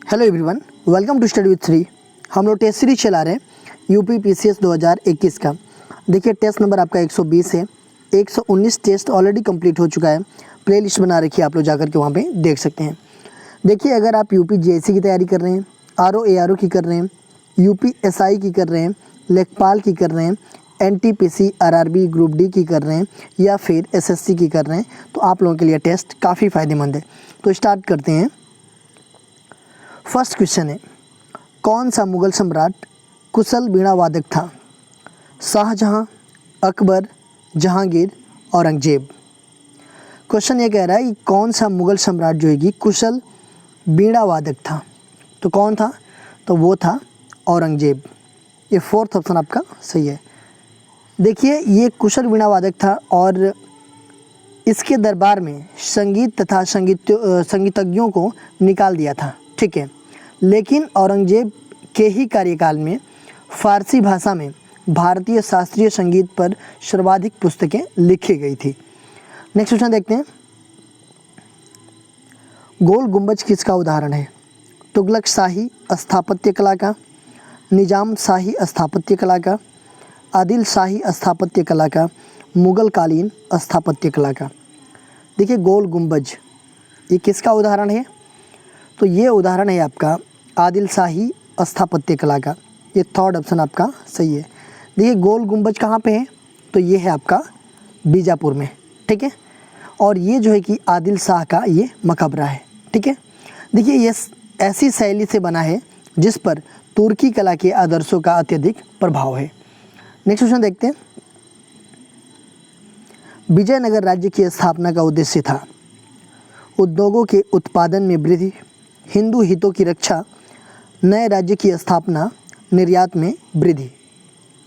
Hello everyone, welcome to study with 3। हम लोग test series चला रहे हैं यूपी पीसीएस 2021 का। देखिए टेस्ट नंबर आपका 120 है। 119 टेस्ट ऑलरेडी कंप्लीट हो चुका है। प्लेलिस्ट बना रखी है, आप लोग जाकर के वहाँ पे देख सकते हैं। देखिए अगर आप यूपी जेएससी की तैयारी कर रहे हैं, आरओ एआरओ की कर रहे हैं, यूपी एसआई की कर रहे हैं, लेखपाल की कर रहे हैं, एनटीपीसी आरआरबी ग्रुप डी की कर रहे हैं या फिर एसएससी की कर रहे हैं, तो आप लोगों के लिए टेस्ट काफ़ी फ़ायदेमंद है। तो स्टार्ट करते हैं। फर्स्ट क्वेश्चन है, कौन सा मुगल सम्राट कुशल वीणा वादक था? शाहजहां, अकबर, जहांगीर, औरंगजेब। क्वेश्चन ये कह रहा है कि कौन सा मुगल सम्राट जो है कि कुशल वीणा वादक था, तो कौन था? तो वो था औरंगजेब। ये फोर्थ ऑप्शन आपका सही है। देखिए ये कुशल वीणा वादक था और इसके दरबार में संगीत तथा संगीतज्ञों को निकाल दिया था, ठीक है। लेकिन औरंगजेब के ही कार्यकाल में फारसी भाषा में भारतीय शास्त्रीय संगीत पर सर्वाधिक पुस्तकें लिखी गई थी। नेक्स्ट क्वेश्चन देखते हैं। गोल गुंबज किसका उदाहरण है? तुगलक शाही स्थापत्य कला का, निजाम शाही स्थापत्य कला का, आदिल शाही स्थापत्य कला का, मुगल कालीन स्थापत्य कला का। देखिए गोल गुंबज ये किसका उदाहरण है? तो ये उदाहरण है आपका आदिल शाही स्थापत्य कला का। ये थर्ड ऑप्शन आपका सही है। देखिए गोल गुंबज कहाँ पे है? तो ये है आपका बीजापुर में, ठीक है। और ये जो है कि आदिल शाह का ये मकबरा है, ठीक है। देखिए ये ऐसी शैली से बना है जिस पर तुर्की कला के आदर्शों का अत्यधिक प्रभाव है। नेक्स्ट क्वेश्चन देखते हैं। विजयनगर राज्य की स्थापना का उद्देश्य था उद्योगों के उत्पादन में वृद्धि, हिंदू हितों की रक्षा, नए राज्य की स्थापना, निर्यात में वृद्धि।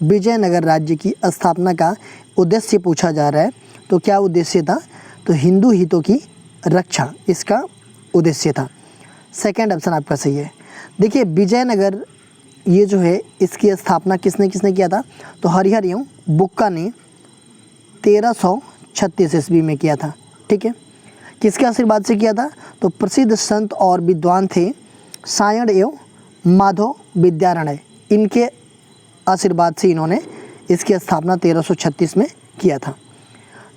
विजयनगर राज्य की स्थापना का उद्देश्य पूछा जा रहा है, तो क्या उद्देश्य था? तो हिंदू हितों की रक्षा इसका उद्देश्य था। सेकंड ऑप्शन आपका सही है। देखिए विजयनगर ये जो है इसकी स्थापना किसने किसने किया था? तो हरिहर एवं बुक्का ने 1336 ईस्वी में किया था, ठीक है। किसके आशीर्वाद से किया था? तो प्रसिद्ध संत और विद्वान थे सायण एवं माधव विद्यारण्य, इनके आशीर्वाद से इन्होंने इसकी स्थापना 1336 में किया था।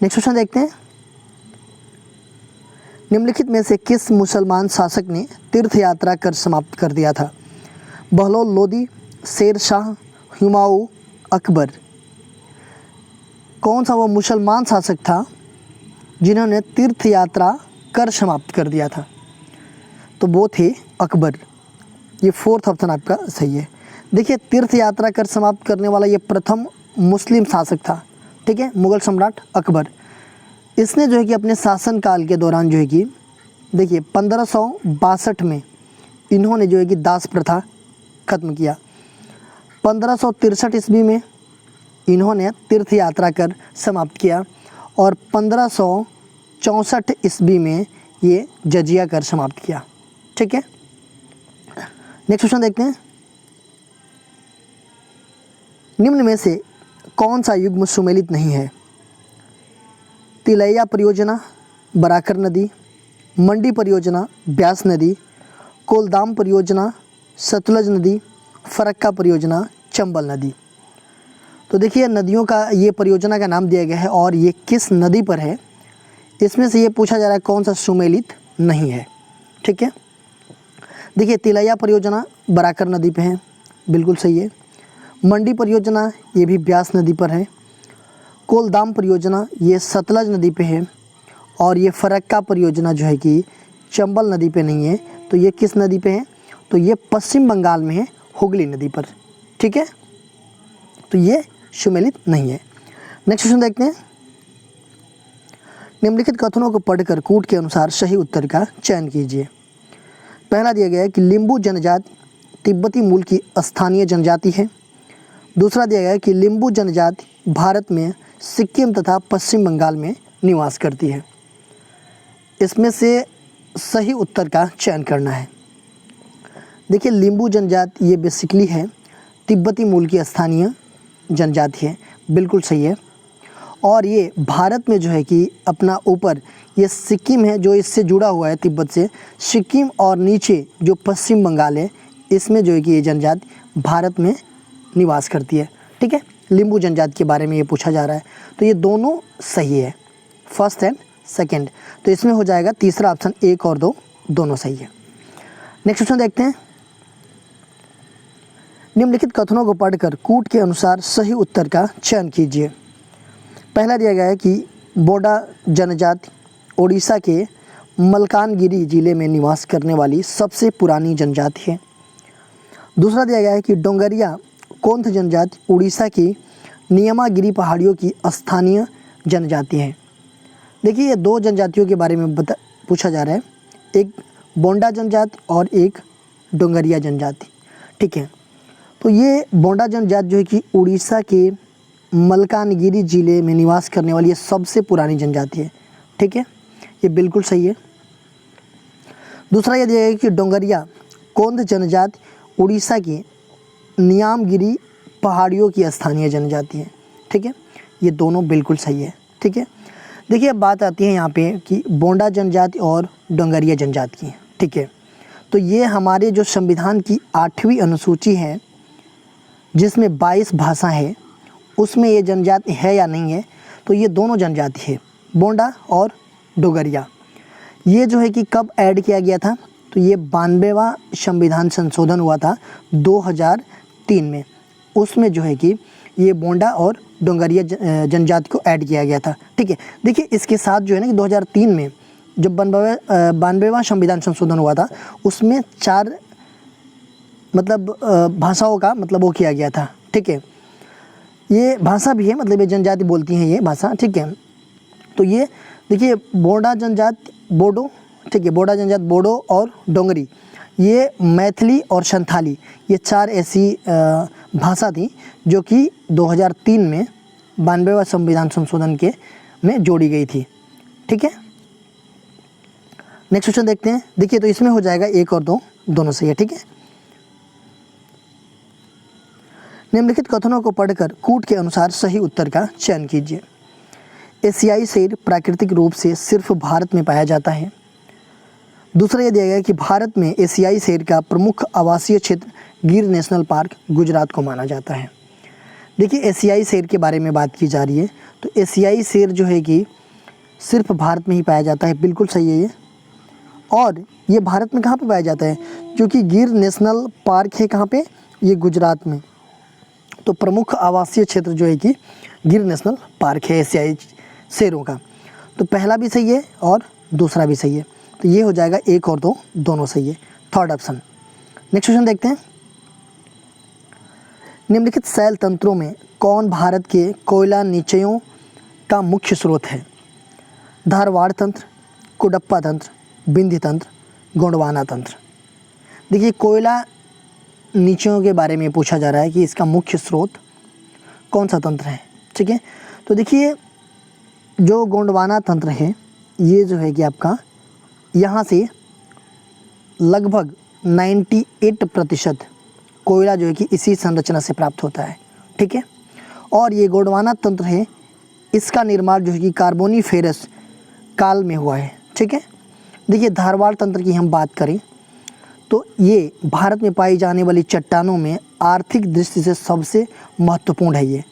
नेक्स्ट क्वेश्चन देखते हैं। निम्नलिखित में से किस मुसलमान शासक ने तीर्थ यात्रा कर समाप्त कर दिया था? बहलोल लोदी, शेर शाह, हुमायूं, अकबर। कौन सा वो मुसलमान शासक था जिन्होंने तीर्थ यात्रा कर समाप्त कर दिया था? तो वो थे अकबर। ये फोर्थ ऑप्शन आपका सही है। देखिए तीर्थ यात्रा कर समाप्त करने वाला ये प्रथम मुस्लिम शासक था, ठीक है, मुगल सम्राट अकबर। इसने जो है कि अपने शासनकाल के दौरान जो है कि देखिए 1562 में इन्होंने जो है कि दास प्रथा खत्म किया। 1563 ईस्वी में इन्होंने तीर्थ यात्रा कर समाप्त किया और 1564 ईस्वी में ये जजिया कर समाप्त किया, ठीक है। नेक्स्ट क्वेश्चन देखते हैं। निम्न में से कौन सा युग्म सुमेलित नहीं है? तिलैया परियोजना, बराकर नदी, मंडी परियोजना, ब्यास नदी, कोलदाम परियोजना, सतलज नदी, फरक्का परियोजना, चंबल नदी। तो देखिए नदियों का ये परियोजना का नाम दिया गया है और ये किस नदी पर है, इसमें से ये पूछा जा रहा है कौन सा सुमेलित नहीं है, ठीक है। देखिए तिलैया परियोजना बराकर नदी पे है, बिल्कुल सही है। मंडी परियोजना ये भी ब्यास नदी पर है। कोलदाम परियोजना ये सतलज नदी पे है और ये फरक्का परियोजना जो है कि चंबल नदी पे नहीं है। तो ये किस नदी पे है? तो ये पश्चिम बंगाल में है, हुगली नदी पर, ठीक है। तो ये सुमेलित नहीं है। नेक्स्ट क्वेश्चन देखते हैं। निम्नलिखित कथनों को पढ़कर कूट के अनुसार सही उत्तर का चयन कीजिए। पहला दिया गया है कि लिम्बू जनजाति तिब्बती मूल की स्थानीय जनजाति है। दूसरा दिया गया है कि लिम्बू जनजाति भारत में सिक्किम तथा पश्चिम बंगाल में निवास करती है। इसमें से सही उत्तर का चयन करना है। देखिए लिम्बू जनजाति ये बेसिकली है तिब्बती मूल की स्थानीय जनजाति है, बिल्कुल सही है। और ये भारत में जो है कि अपना ऊपर ये सिक्किम है जो इससे जुड़ा हुआ है तिब्बत से, सिक्किम और नीचे जो पश्चिम बंगाल है इसमें जो है कि ये जनजाति भारत में निवास करती है। ठीक है, लिम्बू जनजाति के बारे में ये पूछा जा रहा है, तो ये दोनों सही है, फर्स्ट एंड सेकंड। तो इसमें हो जाएगा तीसरा ऑप्शन 1 और 2 दोनों सही है। नेक्स्ट क्वेश्चन देखते हैं। निम्नलिखित कथनों को पढ़कर कूट के अनुसार सही उत्तर का चयन कीजिए। पहला दिया गया है कि बोडा जनजाति ओडिशा के मलकानगिरी जिले में निवास करने वाली सबसे पुरानी जनजाति है। दूसरा दिया गया है कि डोंगरिया कोंथ जनजाति उड़ीसा की नियमागिरी पहाड़ियों की स्थानीय जनजाति है। देखिए ये दो जनजातियों के बारे में पूछा जा रहा है, एक बोंडा जनजाति और एक डोंगरिया जनजाति। ठीक है, तो ये बोंडा जनजाति जो है कि उड़ीसा के मलकानगिरी जिले में निवास करने वाली ये सबसे पुरानी जनजाति है। ठीक है, ये बिल्कुल सही है। दूसरा ये दिया गया कि डोंगरिया कोंध जनजाति उड़ीसा की नियामगिरी पहाड़ियों की स्थानीय जनजाति है। ठीक है, ये दोनों बिल्कुल सही है। ठीक है, देखिए अब बात आती है यहाँ पे कि बोंडा जनजाति और डोंगरिया जनजाति की। ठीक है, तो ये हमारे जो संविधान की 8वीं अनुसूची है जिसमें 22 भाषा है उसमें ये जनजाति है या नहीं है, तो ये दोनों जनजाति है, बोंडा और डोगरिया। ये जो है कि कब ऐड किया गया था, तो ये 92वां संविधान संशोधन हुआ था 2003 में, उसमें जो है कि ये बोंडा और डोंगरिया जनजाति को ऐड किया गया था। ठीक है, देखिए इसके साथ जो है ना कि 2003 में जब 92वां संविधान संशोधन हुआ था उसमें 4 मतलब भाषाओं का मतलब वो किया गया था। ठीक है, ये भाषा भी है, मतलब ये जनजाति बोलती हैं ये भाषा। ठीक है, तो ये देखिए बोडा जनजाति बोडो, ठीक है, बोडा जनजाति बोडो और डोंगरी, ये मैथिली और संथाली, ये 4 ऐसी भाषा थी जो कि 2003 में 92वां संविधान संशोधन के में जोड़ी गई थी। ठीक है, नेक्स्ट क्वेश्चन देखते हैं। देखिए तो इसमें हो जाएगा 1 और 2 दोनों सही है। ठीक है, निम्नलिखित कथनों को पढ़कर कूट के अनुसार सही उत्तर का चयन कीजिए। एशियाई शेर प्राकृतिक रूप से सिर्फ भारत में पाया जाता है। दूसरा यह दिया गया कि भारत में एशियाई शेर का प्रमुख आवासीय क्षेत्र गिर नेशनल पार्क गुजरात को माना जाता है। देखिए एशियाई शेर के बारे में बात की जा रही है, तो एशियाई शेर जो है कि सिर्फ भारत में ही पाया जाता है, बिल्कुल सही है ये। और ये भारत में कहाँ पे पाया जाता है, जो कि गिर नेशनल पार्क है कहाँ पे, ये गुजरात में। तो प्रमुख आवासीय क्षेत्र जो है कि गिर नेशनल पार्क है एशियाई शेरों का। तो पहला भी सही है और दूसरा भी सही है, तो ये हो जाएगा 1 और 2 दोनों सही है, थर्ड ऑप्शन। नेक्स्ट क्वेश्चन देखते हैं। निम्नलिखित शैल तंत्रों में कौन भारत के कोयला निचयों का मुख्य स्रोत है? धारवाड़ तंत्र, कुडप्पा तंत्र, बिंध्य तंत्र, गोंडवाना तंत्र। देखिए कोयला नीचों के बारे में पूछा जा रहा है कि इसका मुख्य स्रोत कौन सा तंत्र है। ठीक है, तो देखिए जो गोंडवाना तंत्र है ये जो है कि आपका यहाँ से लगभग 98% कोयला जो है कि इसी संरचना से प्राप्त होता है। ठीक है, और ये गोंडवाना तंत्र है, इसका निर्माण जो है कि कार्बोनीफेरस काल में हुआ है। ठीक है, देखिए धारवाड़ तंत्र की हम बात करें तो ये भारत में पाई जाने वाली चट्टानों में आर्थिक दृष्टि से सबसे महत्वपूर्ण है ये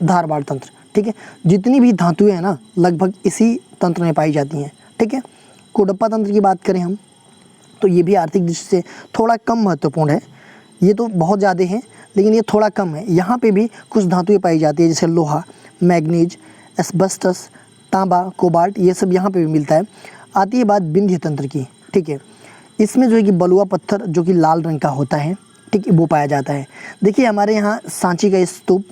धारवाड़ तंत्र। ठीक है, जितनी भी धातुएं हैं ना लगभग इसी तंत्र में पाई जाती हैं। ठीक है, कुडप्पा तंत्र की बात करें हम तो ये भी आर्थिक दृष्टि से थोड़ा कम महत्वपूर्ण है, ये तो बहुत ज़्यादा है लेकिन ये थोड़ा कम है। यहाँ पे भी कुछ धातुएं पाई जाती है जैसे लोहा, मैग्नीज, एस्बेस्टस, तांबा, कोबाल्ट, ये सब यहाँ पे भी मिलता है। आती है बात विंध्य तंत्र की। ठीक है, इसमें जो है कि बलुआ पत्थर जो कि लाल रंग का होता है, ठीक है, वो पाया जाता है। देखिए हमारे यहाँ सांची का स्तूप,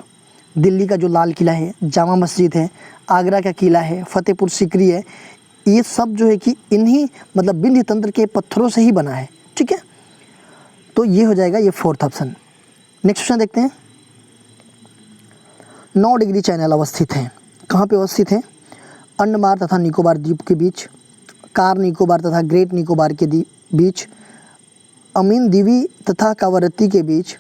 दिल्ली का जो लाल किला है, जामा मस्जिद है, आगरा का किला है, फतेहपुर सीकरी है, ये सब जो है कि इन्हीं मतलब विंध्य तंत्र के पत्थरों से ही बना है। ठीक है, तो ये हो जाएगा ये फोर्थ ऑप्शन। नेक्स्ट क्वेश्चन देखते हैं। 9 डिग्री चैनल अवस्थित है, कहाँ पे अवस्थित है? अंडमान तथा निकोबार द्वीप के बीच, कार निकोबार तथा ग्रेट निकोबार के बीच, अमीन दीवी तथा कावरत्ती के बीच,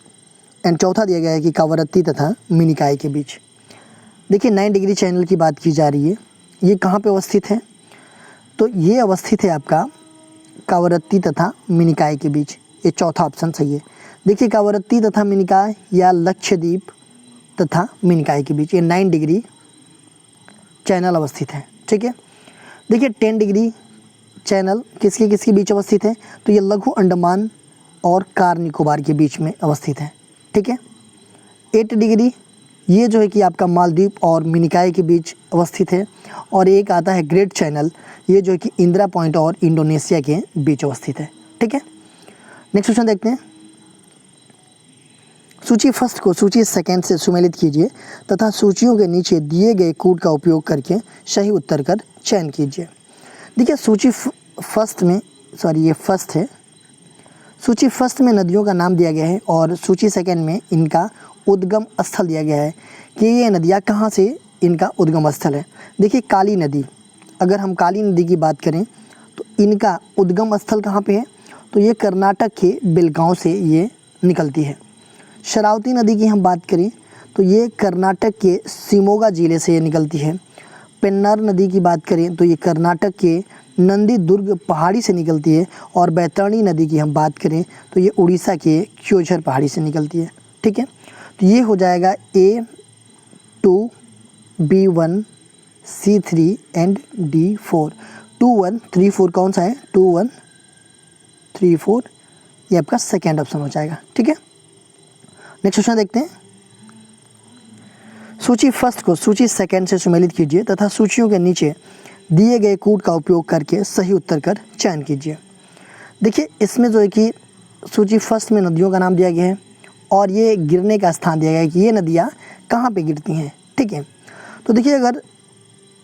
एंड चौथा दिया गया है कि कावरत्ती तथा मिनिकाय के बीच। देखिए 9 डिग्री चैनल की बात की जा रही है, ये कहाँ पे अवस्थित है? तो ये अवस्थित है आपका कावरत्ती तथा मिनिकाय के बीच। ये चौथा ऑप्शन सही है। देखिए कावरत्ती तथा मिनिकाय या लक्षद्वीप तथा मिनिकाय के बीच ये 9 डिग्री चैनल अवस्थित है। ठीक है। देखिए 10 डिग्री चैनल किसके बीच अवस्थित है? तो ये लघु अंडमान और कार निकोबार के बीच में अवस्थित है। ठीक है। 8 डिग्री ये जो है कि आपका मालदीव और मिनिकाय के बीच अवस्थित है। और एक आता है ग्रेट चैनल, ये जो है कि इंदिरा पॉइंट और इंडोनेशिया के बीच अवस्थित है। ठीक है। नेक्स्ट क्वेश्चन देखते हैं। सूची फर्स्ट को सूची सेकंड से सुमेलित कीजिए तथा सूचियों के नीचे दिए गए कोड का उपयोग करके सही उत्तर का चयन कीजिए। देखिए सूची फर्स्ट में ये फर्स्ट है। सूची फर्स्ट में नदियों का नाम दिया गया है और सूची सेकंड में इनका उद्गम स्थल दिया गया है कि ये नदियाँ कहाँ से इनका उद्गम स्थल है। देखिए काली नदी, अगर हम काली नदी की बात करें तो इनका उद्गम स्थल कहाँ पे है? तो ये कर्नाटक के बेलगांव से ये निकलती है। शरावती नदी की हम बात करें तो ये कर्नाटक के शिमोगा ज़िले से ये निकलती है। पेन्नार नदी की बात करें तो ये कर्नाटक के नंदी दुर्ग पहाड़ी से निकलती है। और बैतरणी नदी की हम बात करें तो ये उड़ीसा के क्योझर पहाड़ी से निकलती है। ठीक है। तो ये हो जाएगा A2, B1, C3 and D4। 2 1 3 4 कौन सा है? 2 1 3 4 ये आपका सेकेंड ऑप्शन हो जाएगा। ठीक है। नेक्स्ट क्वेश्चन देखते हैं। सूची फर्स्ट को सूची सेकंड से सुमेलित कीजिए तथा सूचियों के नीचे दिए गए कोड का उपयोग करके सही उत्तर का चयन कीजिए। देखिए इसमें जो है कि सूची फर्स्ट में नदियों का नाम दिया गया है और ये गिरने का स्थान दिया गया है कि ये नदियाँ कहाँ पे गिरती हैं। ठीक है। तो देखिए अगर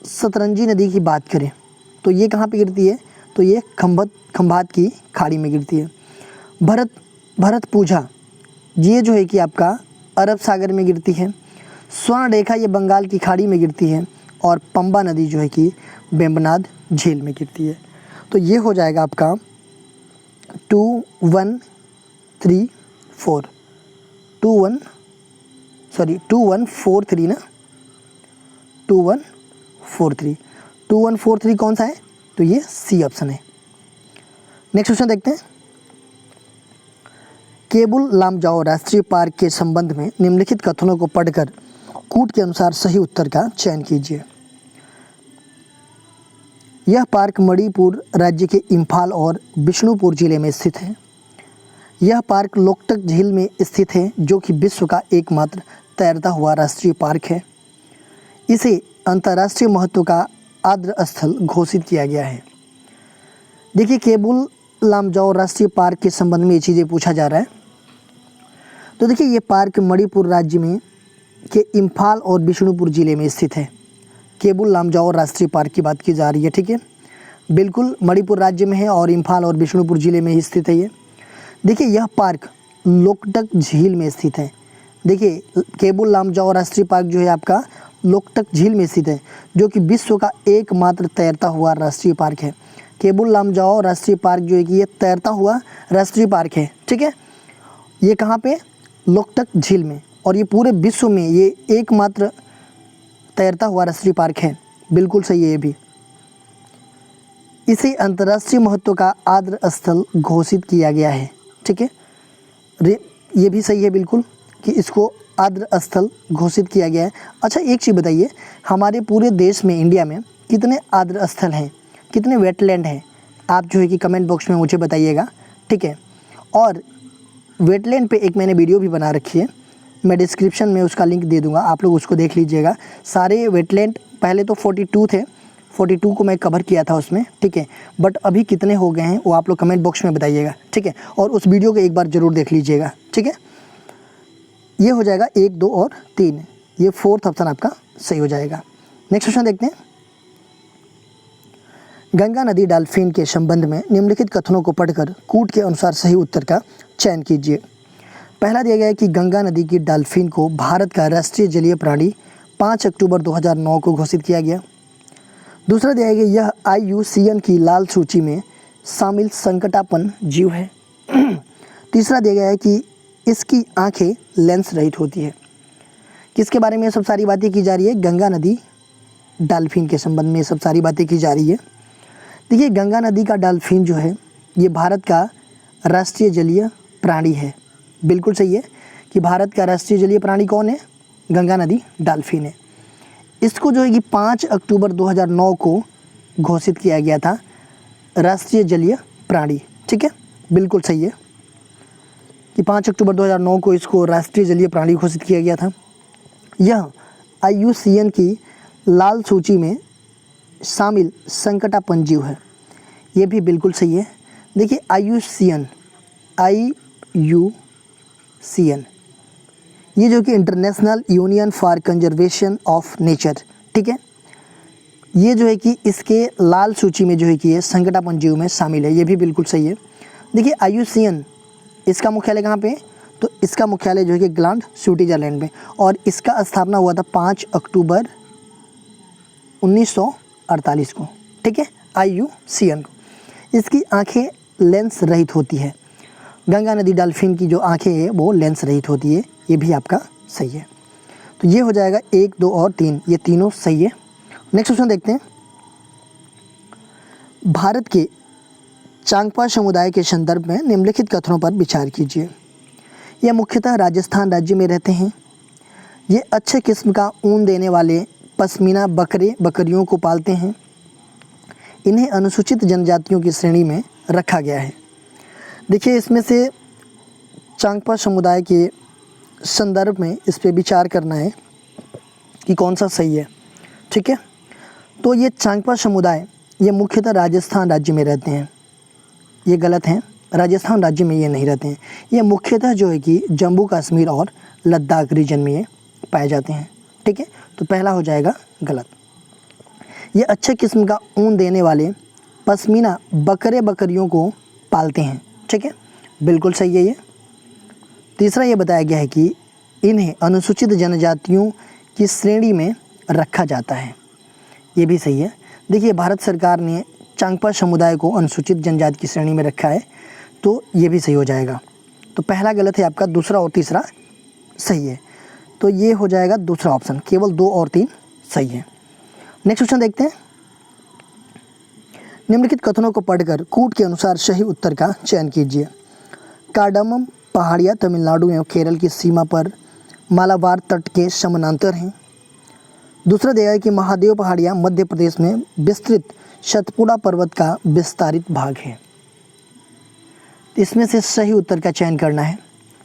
सतरंजी नदी की बात करें तो ये कहाँ पे गिरती है? तो ये खंभात की खाड़ी में गिरती है। भरतपुझा ये जो है कि आपका अरब सागर में गिरती है। स्वर्ण रेखा ये बंगाल की खाड़ी में गिरती है। और पंबा नदी जो है कि वेम्बनाड झील में गिरती है। तो ये हो जाएगा आपका 2 1 3 4 2 1 4 3 ना 2 1 4 3 2 1 4 3 कौन सा है? तो ये सी ऑप्शन है। नेक्स्ट क्वेश्चन देखते हैं। केबुल लामजाओ राष्ट्रीय पार्क के संबंध में निम्नलिखित कथनों को पढ़कर कूट के अनुसार सही उत्तर का चयन कीजिए। यह पार्क मणिपुर राज्य के इम्फाल और बिष्णुपुर जिले में स्थित है। यह पार्क लोकटक झील में स्थित है जो कि विश्व का एकमात्र तैरता हुआ राष्ट्रीय पार्क है। इसे अंतर्राष्ट्रीय महत्व का आर्द्र स्थल घोषित किया गया है। देखिए केबुल लामजाओ राष्ट्रीय पार्क के संबंध में ये चीज़ें पूछा जा रहा है। तो देखिए ये पार्क मणिपुर राज्य में के इम्फाल और बिष्णुपुर जिले में स्थित है। केबुल लामजाओ राष्ट्रीय पार्क की बात की जा रही है। ठीक है। बिल्कुल मणिपुर राज्य में है और इम्फाल और बिष्णुपुर जिले में ही स्थित है ये। देखिए यह पार्क लोकटक झील में स्थित है। देखिए केबुल लामजाओ राष्ट्रीय पार्क जो है आपका लोकटक झील में स्थित है जो कि विश्व का एकमात्र तैरता हुआ राष्ट्रीय पार्क है। केबुल लामजाओ राष्ट्रीय पार्क जो है कि ये तैरता हुआ राष्ट्रीय पार्क है। ठीक है। ये कहाँ पे? लोकटक झील में। और ये पूरे विश्व में ये एकमात्र तैरता हुआ राष्ट्रीय पार्क है। बिल्कुल सही है ये भी। इसे अंतर्राष्ट्रीय महत्व का आर्द्र स्थल घोषित किया गया है। ठीक है। ये भी सही है बिल्कुल कि इसको आर्द्र स्थल घोषित किया गया है। अच्छा एक चीज़ बताइए, हमारे पूरे देश में इंडिया में कितने आर्द्र स्थल हैं, कितने वेटलैंड हैं? आप जो है कि कमेंट बॉक्स में मुझे बताइएगा। ठीक है। और वेटलैंड पे एक मैंने वीडियो भी बना रखी है, मैं डिस्क्रिप्शन में उसका लिंक दे दूंगा, आप लोग उसको देख लीजिएगा। सारे वेटलैंड पहले तो 42 थे, 42 को मैं कवर किया था उसमें। ठीक है। बट अभी कितने हो गए हैं वो आप लोग कमेंट बॉक्स में बताइएगा। ठीक है। और उस वीडियो को एक बार ज़रूर देख लीजिएगा। ठीक है। ये हो जाएगा 1 2 और 3, ये 4th ऑप्शन आपका सही हो जाएगा। नेक्स्ट क्वेश्चन देखते हैं। गंगा नदी डॉल्फिन के संबंध में निम्नलिखित कथनों को पढ़कर कूट के अनुसार सही उत्तर का चयन कीजिए। पहला दिया गया है कि गंगा नदी की डॉल्फिन को भारत का राष्ट्रीय जलीय प्राणी 5 अक्टूबर 2009 को घोषित किया गया। दूसरा दिया गया यह IUCN की लाल सूची में शामिल संकटापन्न जीव है। तीसरा दिया गया है कि इसकी आंखें लेंस रहित होती है। किसके बारे में ये सब सारी बातें की जा रही है? गंगा नदी डॉल्फिन के संबंध में ये सब सारी बातें की जा रही है। देखिए, गंगा नदी का डॉल्फिन जो है ये भारत का राष्ट्रीय जलीय प्राणी है। बिल्कुल सही है कि भारत का राष्ट्रीय जलीय प्राणी कौन है? गंगा नदी डॉल्फिन है। इसको जो है कि 5 अक्टूबर 2009 को घोषित किया गया था राष्ट्रीय जलीय प्राणी। ठीक है, बिल्कुल सही है कि 5 अक्टूबर 2009 को इसको राष्ट्रीय जलीय प्राणी घोषित किया गया था। यह IUCN की लाल सूची में शामिल संकटापन्न जीव है। ये भी बिल्कुल सही है। देखिए, IUCN ये जो कि international union for conservation of nature, ठीक है, ये जो है कि इसके लाल सूची में जो है कि ये संकटापन्न जीव में शामिल है। ये भी बिल्कुल सही है। देखिए, IUCN इसका मुख्यालय कहाँ पे है? तो इसका मुख्यालय जो है कि इंग्लैंड स्विट्जरलैंड में, और इसका स्थापना हुआ था 5 अक्टूबर 1948 को। ठीक है, IUCN को। इसकी आंखें लेंस रहित होती है। गंगा नदी डॉल्फिन की जो आंखें हैं वो लेंस रहित होती है। ये भी आपका सही है। तो ये हो जाएगा 1, 2 और 3, ये तीनों सही है। नेक्स्ट क्वेश्चन देखते हैं। भारत के चांगपा समुदाय के संदर्भ में निम्नलिखित कथनों पर विचार कीजिए। यह मुख्यतः राजस्थान राज्य में रहते हैं। ये अच्छे किस्म का ऊन देने वाले पश्मीना बकरियों को पालते हैं। इन्हें अनुसूचित जनजातियों की श्रेणी में रखा गया है। देखिए, इसमें से चांगपा समुदाय के संदर्भ में इस पे विचार करना है कि कौन सा सही है। ठीक है, तो ये चांगपा समुदाय ये मुख्यतः राजस्थान राज्य में रहते हैं। ये गलत है, राजस्थान राज्य में ये नहीं रहते हैं। ये मुख्यतः जो है कि जम्मू कश्मीर और लद्दाख रीजन में ये पाए जाते हैं। ठीक है, तो पहला हो जाएगा गलत। ये अच्छे किस्म का ऊन देने वाले पश्मीना बकरियों को पालते हैं। ठीक है, बिल्कुल सही है ये। तीसरा ये बताया गया है कि इन्हें अनुसूचित जनजातियों की श्रेणी में रखा जाता है। ये भी सही है। देखिए, भारत सरकार ने चांगपा समुदाय को अनुसूचित जनजाति की श्रेणी में रखा है, तो ये भी सही हो जाएगा। तो पहला गलत है आपका, दूसरा और तीसरा सही है। तो ये हो जाएगा दूसरा ऑप्शन, केवल 2 और 3 सही है। नेक्स्ट क्वेश्चन देखते हैं। निम्नलिखित कथनों को पढ़कर कूट के अनुसार सही उत्तर का चयन कीजिए। कार्डामम पहाड़ियाँ तमिलनाडु एवं केरल की सीमा पर मालाबार तट के समानांतर हैं। दूसरा दिया है कि महादेव पहाड़ियाँ मध्य प्रदेश में विस्तृत सतपुड़ा पर्वत का विस्तारित भाग है। इसमें से सही उत्तर का चयन करना है।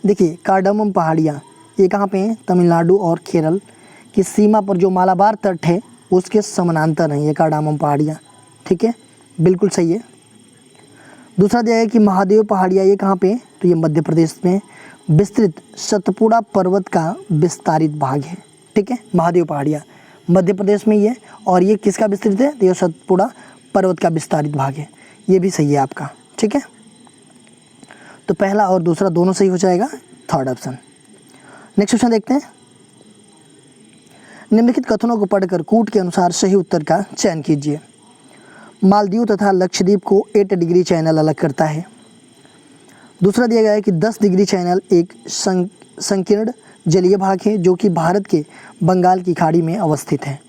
देखिए, कार्डामम पहाड़ियाँ ये कहाँ पे हैं? तमिलनाडु और केरल की सीमा पर जो मालाबार तट है उसके समानांतर हैं ये कार्डामम पहाड़ियाँ। ठीक है, बिल्कुल सही है। दूसरा दिया है कि महादेव पहाड़ियाँ ये कहाँ पे? तो ये मध्य प्रदेश में विस्तृत सतपुड़ा पर्वत का विस्तारित भाग है। ठीक है, महादेव पहाड़ियाँ मध्य प्रदेश में ही है, और ये किसका विस्तृत है? तो ये सतपुड़ा पर्वत का विस्तारित भाग है। ये भी सही है आपका। ठीक है, तो पहला और दूसरा दोनों सही हो जाएगा, थर्ड ऑप्शन। नेक्स्ट क्वेश्चन देखते हैं। निम्नलिखित कथनों को पढ़कर कूट के अनुसार सही उत्तर का चयन कीजिए। मालदीव तथा लक्षद्वीप को 8 डिग्री चैनल अलग करता है। दूसरा दिया गया है कि 10 डिग्री चैनल एक संकीर्ण जलीय भाग है जो कि भारत के बंगाल की खाड़ी में अवस्थित है।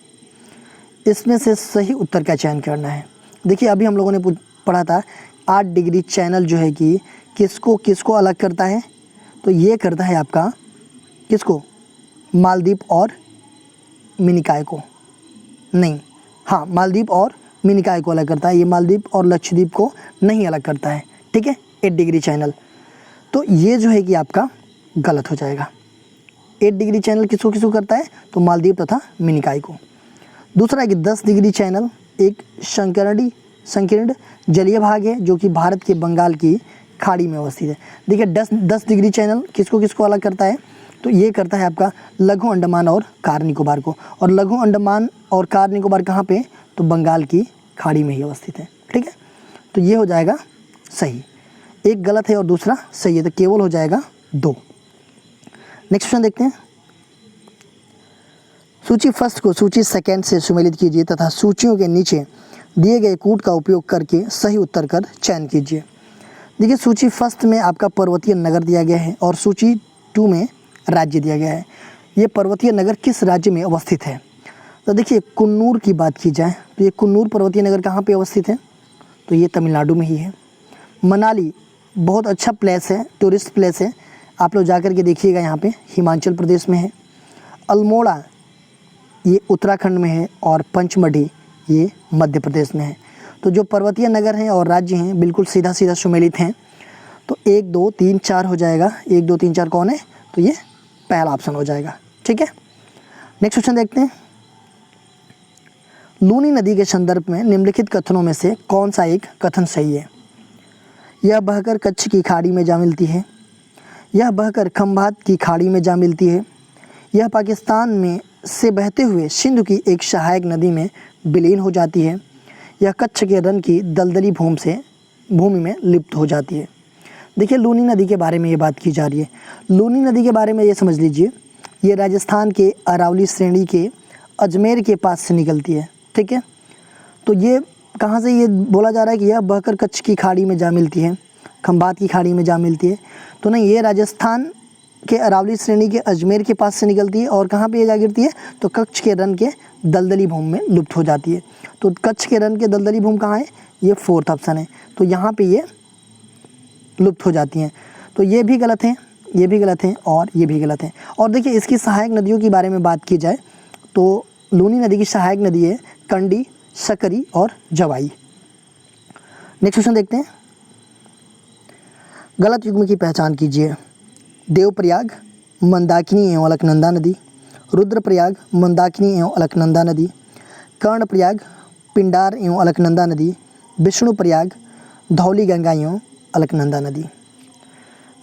इसमें से सही उत्तर का चयन करना है। देखिए, अभी हम लोगों ने पढ़ा था 8 डिग्री चैनल जो है कि किसको अलग करता है? तो ये करता है आपका किसको? मालदीव और मिनिकॉय को नहीं, हाँ, मालदीव और मिनिकॉय को अलग करता है। ये मालदीव और लक्षद्वीप को नहीं अलग करता है। ठीक है, 8 डिग्री चैनल। तो ये जो है कि आपका गलत हो जाएगा। 8 डिग्री चैनल किसको करता है? तो मालदीव तथा मिनिकॉय को। दूसरा है कि 10 डिग्री चैनल एक संकीर्ण जलीय भाग है जो कि भारत के बंगाल की खाड़ी में अवस्थित है। देखिए, 10 डिग्री चैनल किसको अलग करता है? तो ये करता है आपका लघु अंडमान और कार निकोबार को, और लघु अंडमान और कार निकोबार कहाँ पे? तो बंगाल की खाड़ी में ही अवस्थित है। ठीक है, तो ये हो जाएगा सही। एक गलत है और दूसरा सही है, तो केवल हो जाएगा 2। नेक्स्ट क्वेश्चन देखते हैं। सूची फर्स्ट को सूची सेकंड से सुमेलित कीजिए तथा सूचियों के नीचे दिए गए कूट का उपयोग करके सही उत्तर का चयन कीजिए। देखिए, सूची फर्स्ट में आपका पर्वतीय नगर दिया गया है और सूची 2 में राज्य दिया गया है। ये पर्वतीय नगर किस राज्य में अवस्थित है? तो देखिए कुन्नूर की बात की जाए तो ये कुन्नूर पर्वतीय नगर कहाँ पे अवस्थित है? तो ये तमिलनाडु में ही है। मनाली बहुत अच्छा प्लेस है, टूरिस्ट प्लेस है, आप लोग जा कर के देखिएगा, यहाँ पे हिमाचल प्रदेश में है। अल्मोड़ा ये उत्तराखंड में है और पंचमढ़ी ये मध्य प्रदेश में है। तो जो पर्वतीय नगर हैं और राज्य हैं बिल्कुल सीधा सीधा सुमेलित हैं। तो 1 2 3 4 हो जाएगा। 1 2 3 4 कौन है? तो ये पहला ऑप्शन हो जाएगा। ठीक है, नेक्स्ट क्वेश्चन देखते हैं। लूनी नदी के संदर्भ में निम्नलिखित कथनों में से कौन सा एक कथन सही है? यह बहकर कच्छ की खाड़ी में जा मिलती है, यह बहकर खंभात की खाड़ी में जा मिलती है, यह पाकिस्तान में से बहते हुए सिंधु की एक सहायक नदी में विलीन हो जाती है, यह कच्छ के रन की दलदली भूमि में लिप्त हो जाती है। देखिए लूनी नदी के बारे में ये बात की जा रही है। लूनी नदी के बारे में ये समझ लीजिए, ये राजस्थान के अरावली श्रेणी के अजमेर के पास से निकलती है। ठीक है, तो ये कहाँ से ये बोला जा रहा है कि यह बहकर कच्छ की खाड़ी में जा मिलती है, खंभात की खाड़ी में जा मिलती है? तो नहीं, ये राजस्थान के अरावली श्रेणी के अजमेर के पास से निकलती है और कहाँ पे ये जा गिरती है? तो कच्छ के रन के दलदली भूमि में लुप्त हो जाती है। तो कच्छ के रन के दलदली भूमि कहाँ है? ये 4th ऑप्शन है। तो यहाँ पे ये लुप्त हो जाती हैं। तो ये भी गलत है, ये भी गलत है और ये भी गलत है। और देखिए इसकी सहायक नदियों के बारे में बात की जाए तो लूनी नदी की सहायक नदी है कंडी, सकरी और जवाई। नेक्स्ट क्वेश्चन देखते हैं। गलत युग्म की पहचान कीजिए। देवप्रयाग, मंदाकिनी एवं अलकनंदा नदी, रुद्रप्रयाग, मंदाकिनी एवं अलकनंदा नदी, कर्णप्रयाग, पिंडार एवं अलकनंदा नदी, विष्णुप्रयाग, धौली गंगा एवं अलकनंदा नदी।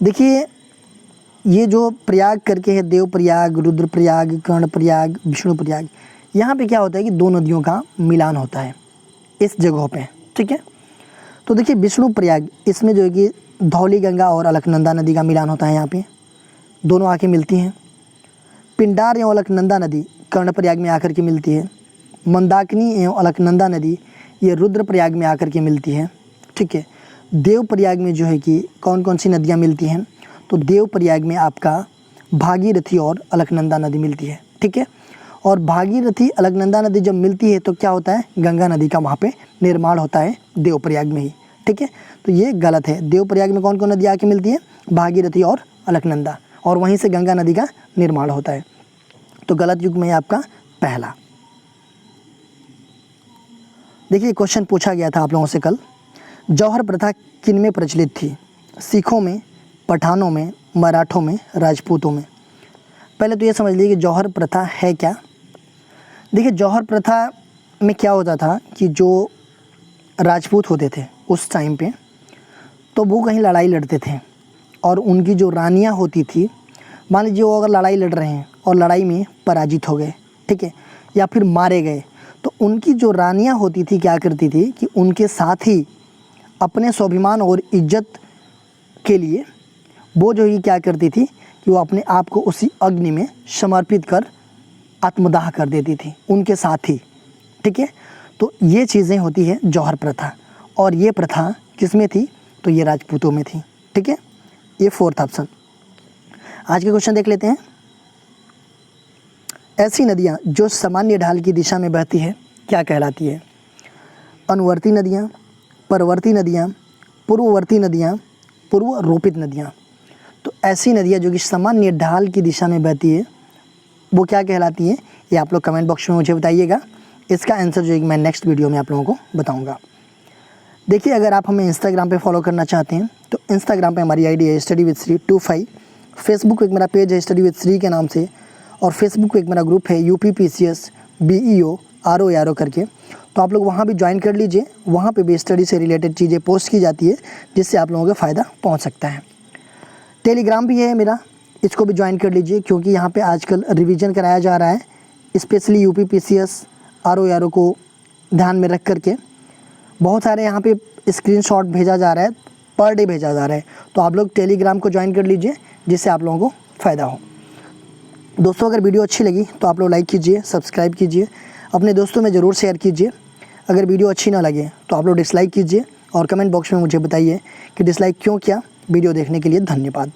देखिए ये जो प्रयाग करके है, देवप्रयाग, रुद्रप्रयाग, कर्णप्रयाग, विष्णुप्रयाग, यहाँ पे क्या होता है कि 2 नदियों का मिलान होता है इस जगहों पे। ठीक है, तो देखिए विष्णुप्रयाग, इसमें जो है कि धौली गंगा और अलकनंदा नदी का मिलान होता है, यहाँ पे दोनों आके मिलती हैं। पिंडार एवं अलकनंदा नदी कर्णप्रयाग में आकर के मिलती है। मंदाकिनी एवं अलकनंदा नदी ये रुद्रप्रयाग में आकर के मिलती है। ठीक है, देवप्रयाग में जो है कि कौन कौन सी नदियाँ मिलती हैं? तो देवप्रयाग में आपका भागीरथी और अलकनंदा नदी मिलती है। ठीक है, और भागीरथी अलकनंदा नदी जब मिलती है तो क्या होता है? गंगा नदी का वहाँ पे निर्माण होता है देवप्रयाग में ही। ठीक है, तो ये गलत है। देवप्रयाग में कौन कौन नदी आके मिलती है? भागीरथी और अलकनंदा, और वहीं से गंगा नदी का निर्माण होता है। तो गलत युग में आपका पहला। देखिए क्वेश्चन पूछा गया था आप लोगों से कल, जौहर प्रथा किन में प्रचलित थी? सिखों में, पठानों में, मराठों में, राजपूतों में? पहले तो ये समझ लीजिए कि जौहर प्रथा है क्या। देखिए जौहर प्रथा में क्या होता था कि जो राजपूत होते थे उस टाइम पे, तो वो कहीं लड़ाई लड़ते थे और उनकी जो रानियां होती थी, मान लीजिए वो अगर लड़ाई लड़ रहे हैं और लड़ाई में पराजित हो गए, ठीक है, या फिर मारे गए, तो उनकी जो रानियां होती थी क्या करती थी कि उनके साथ ही अपने स्वाभिमान और इज्जत के लिए वो जो ही क्या करती थी कि वो अपने आप को उसी अग्नि में समर्पित कर आत्मदाह कर देती थी उनके साथ ही। ठीक है, तो ये चीज़ें होती है जौहर प्रथा, और ये प्रथा किस में थी? तो ये राजपूतों में थी। ठीक है, ये 4th ऑप्शन। आज के क्वेश्चन देख लेते हैं। ऐसी नदियाँ जो सामान्य ढाल की दिशा में बहती है क्या कहलाती है? अनुवर्ती नदियाँ, परवर्ती नदियाँ, पूर्ववर्ती नदियाँ, पूर्व रोपित नदियाँ। तो ऐसी नदियाँ जो कि सामान्य ढाल की दिशा में बहती है वो क्या कहलाती है? ये आप लोग कमेंट बॉक्स में मुझे बताइएगा। इसका आंसर जो है मैं नेक्स्ट वीडियो में आप लोगों को बताऊंगा। देखिए अगर आप हमें इंस्टाग्राम पे फॉलो करना चाहते हैं तो इंस्टाग्राम पे हमारी आईडी है स्टडी विद श्री 25। फेसबुक पे एक मेरा पेज है स्टडी विद श्री के नाम से, और फेसबुक पे एक मेरा ग्रुप है UPPCS BEO RO करके। तो आप लोग वहाँ भी ज्वाइन कर लीजिए, वहाँ पे भी स्टडी से रिलेटेड चीज़ें पोस्ट की जाती है जिससे आप लोगों को फ़ायदा पहुँच सकता है। टेलीग्राम भी है मेरा, इसको भी ज्वाइन कर लीजिए क्योंकि यहाँ पे आजकल रिवीजन कराया जा रहा है, स्पेशली UPPCS RO को ध्यान में रख करके बहुत सारे यहाँ पे स्क्रीनशॉट भेजा जा रहा है, पर डे भेजा जा रहा है। तो आप लोग टेलीग्राम को ज्वाइन कर लीजिए जिससे आप लोगों को फ़ायदा हो। दोस्तों अगर वीडियो अच्छी लगी तो आप लोग लाइक कीजिए, सब्सक्राइब कीजिए, अपने दोस्तों में ज़रूर शेयर कीजिए। अगर वीडियो अच्छी ना लगे तो आप लोग डिसलाइक कीजिए और कमेंट बॉक्स में मुझे बताइए कि डिसलाइक क्यों किया। वीडियो देखने के लिए धन्यवाद।